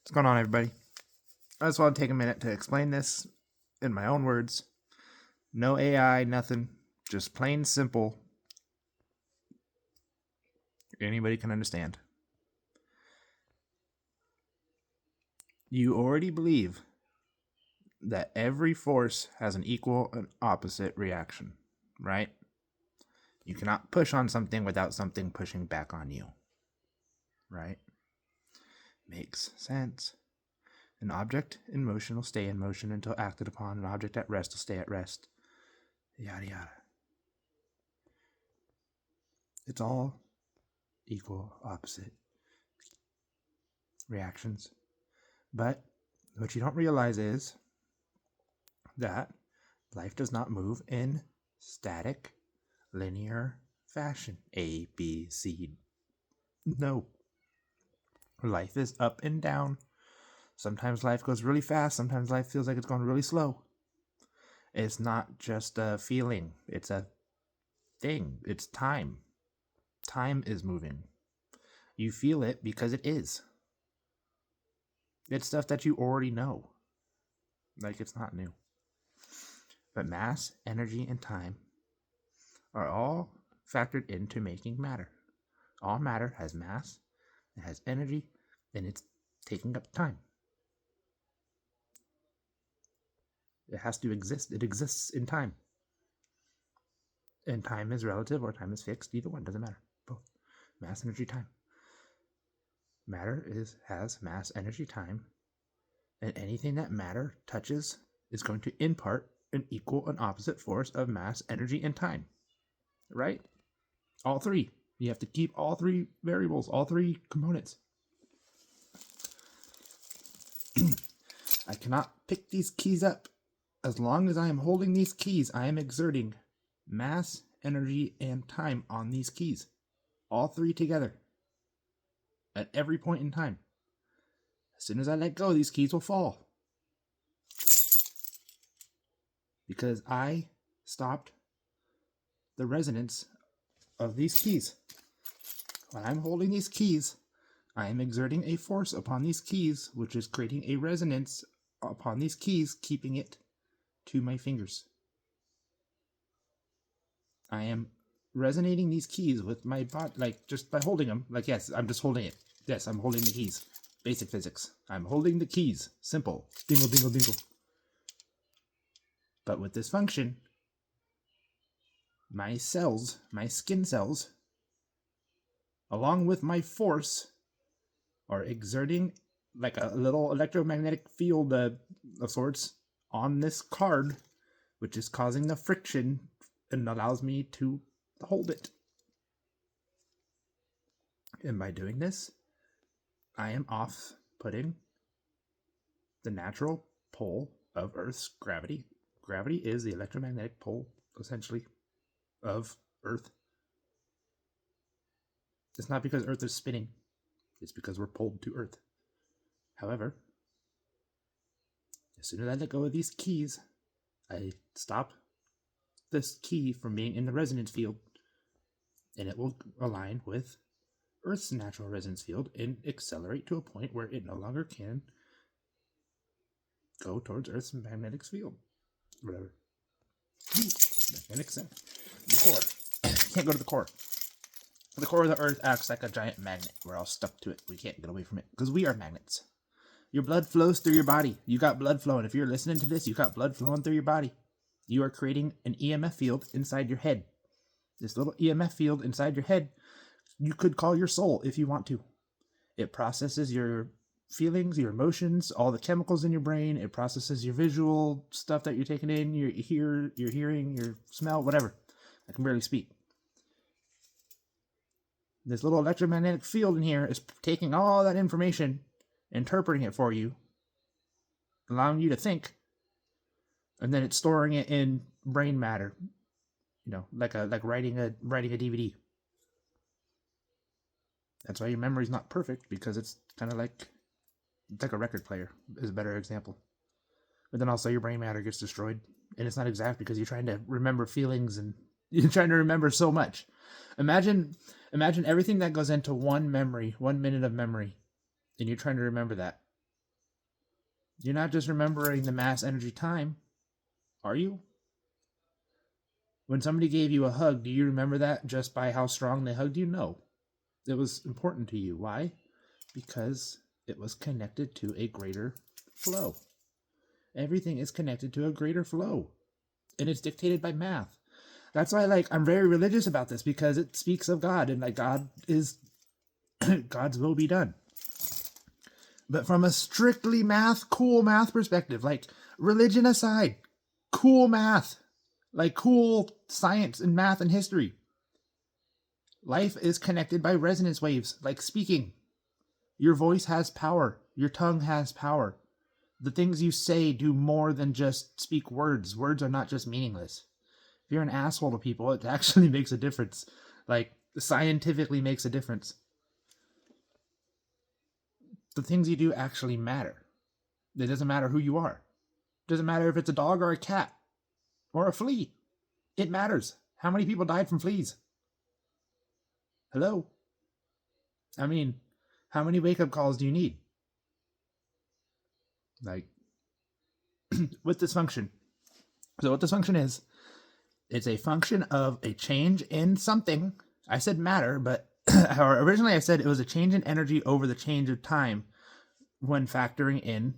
What's going on, everybody? I just want to take a minute to explain this in my own words. No AI, nothing. Just plain simple. Anybody can understand. You already believe that every force has an equal and opposite reaction, right? You cannot push on something without something pushing back on you, right? Makes sense. An object in motion will stay in motion until acted upon. An object at rest will stay at rest. Yada yada. It's all equal, opposite reactions. But what you don't realize is that life does not move in static, linear fashion. A, B, C. No. Life is up and down. Sometimes life goes really fast. Sometimes life feels like it's going really slow. It's not just a feeling. It's a thing. It's time. Time is moving. You feel it because it is. It's stuff that you already know. Like it's not new. But mass, energy, and time are all factored into making matter. All matter has mass, it has energy, and it's taking up time. It has to exist. It exists in time. And time is relative or time is fixed. Either one, doesn't matter. Both. Mass, energy, time. Matter has mass, energy, time, and anything that matter touches is going to impart an equal and opposite force of mass, energy, and time. Right? All three. You have to keep all three variables, all three components. I cannot pick these keys up. As long as I am holding these keys, I am exerting mass, energy, and time on these keys. All three together. At every point in time. As soon as I let go, these keys will fall. Because I stopped the resonance of these keys. When I'm holding these keys, I am exerting a force upon these keys, which is creating a resonance upon these keys, keeping it to my fingers. I am resonating these keys with my body, like just by holding them. Like, yes, I'm just holding it. Yes, I'm holding the keys. Basic physics. I'm holding the keys. Simple. Dingle, dingle, dingle. But with this function, my cells, my skin cells, along with my force, are exerting like a little electromagnetic field of sorts on this card, which is causing the friction and allows me to hold it. And by doing this, I am off-putting the natural pull of Earth's gravity. Gravity is the electromagnetic pull, essentially, of Earth. It's not because Earth is spinning. It's because we're pulled to Earth. However, as soon as I let go of these keys, I stop this key from being in the resonance field, and it will align with Earth's natural resonance field and accelerate to a point where it no longer can go towards Earth's magnetic field. Whatever. Magnetic sense. The core. Can't go to the core. The core of the Earth acts like a giant magnet. We're all stuck to it. We can't get away from it because we are magnets. Your blood flows through your body. You got blood flowing. If you're listening to this, you got blood flowing through your body. You are creating an EMF field inside your head. This little EMF field inside your head, you could call your soul if you want to. It processes your feelings, your emotions, all the chemicals in your brain. It processes your visual stuff that you're taking in, your hearing, your smell, whatever. I can barely speak. This little electromagnetic field in here is taking all that information, interpreting it for you, allowing you to think, and then it's storing it in brain matter. You know, like writing a DVD. That's why your memory's not perfect, because it's kind of like a record player is a better example. But then also your brain matter gets destroyed, and it's not exact because you're trying to remember feelings and you're trying to remember so much. Imagine everything that goes into one memory, 1 minute of memory, and you're trying to remember that. You're not just remembering the mass energy time, are you? When somebody gave you a hug, do you remember that just by how strong they hugged you? No. It was important to you. Why? Because it was connected to a greater flow. Everything is connected to a greater flow. And it's dictated by math. That's why I'm very religious about this, because it speaks of God, and God is God's will be done. But from a strictly cool math perspective, religion aside, cool math, cool science and math and history. Life is connected by resonance waves, like speaking. Your voice has power. Your tongue has power. The things you say do more than just speak words. Words are not just meaningless. If you're an asshole to people, it actually makes a difference. Scientifically makes a difference. The things you do actually matter. It doesn't matter who you are. It doesn't matter if it's a dog or a cat or a flea. It matters. How many people died from fleas? Hello? I mean, how many wake-up calls do you need? With dysfunction. So what dysfunction is, it's a function of a change in something. I said matter, but originally I said it was a change in energy over the change of time when factoring in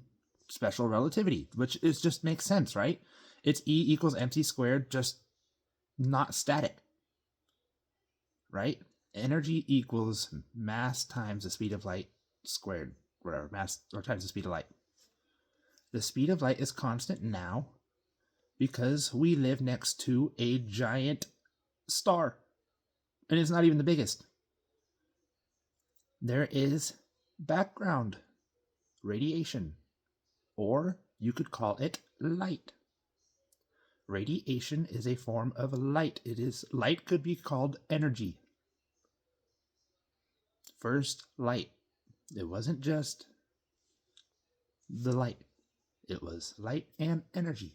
special relativity, which is just makes sense, right? It's E equals mc squared, just not static, right? Energy equals mass times the speed of light squared, whatever, mass or times the speed of light. The speed of light is constant now because we live next to a giant star, and it's not even the biggest. There is background radiation, or you could call it light. Radiation is a form of light. Light could be called energy. First, light. It wasn't just the light. It was light and energy.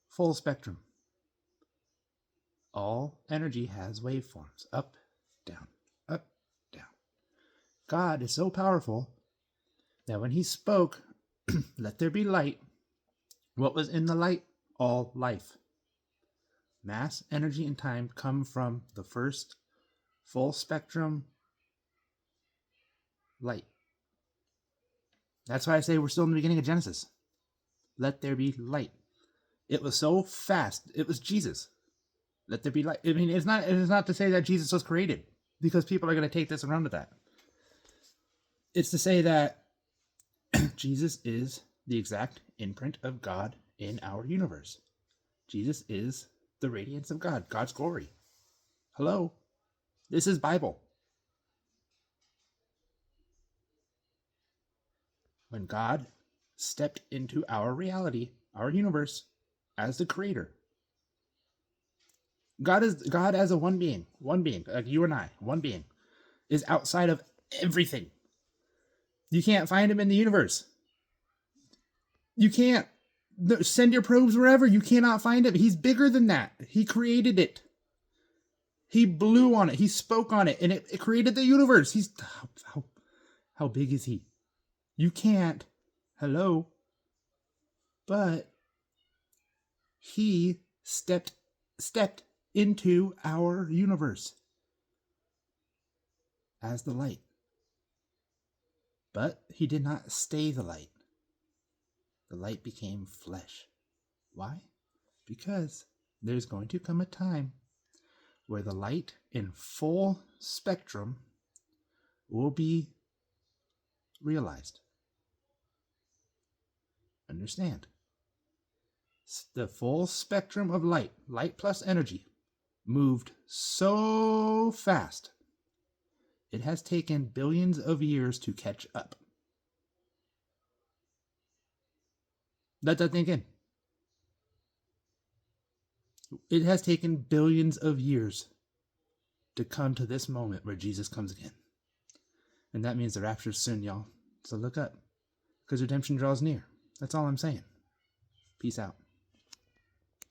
Full spectrum. All energy has waveforms. Up, down, up, down. God is so powerful that when he spoke, let there be light, what was in the light? All life. Mass, energy, and time come from the first full spectrum light. That's why I say we're still in the beginning of Genesis. Let there be light. It was so fast. It was Jesus. Let there be light. I mean, it's not to say that Jesus was created, because people are going to take this and run with that. It's to say that Jesus is the exact imprint of God in our universe. Jesus is the radiance of God, God's glory. Hello? This is Bible. When God stepped into our reality, our universe, as the creator. God as a one being, like you and I, one being, is outside of everything. You can't find him in the universe. You can't send your probes wherever. You cannot find him. He's bigger than that. He created it. He blew on it. He spoke on it, and it created the universe. How big is he? You can't. Hello? But he stepped into our universe as the light. But he did not stay the light. The light became flesh. Why? Because there's going to come a time where the light in full spectrum will be realized. Understand? The full spectrum of light plus energy, moved so fast, it has taken billions of years to catch up. Let that think in. It has taken billions of years to come to this moment where Jesus comes again. And that means the rapture's soon, y'all. So look up, because redemption draws near. That's all I'm saying. Peace out.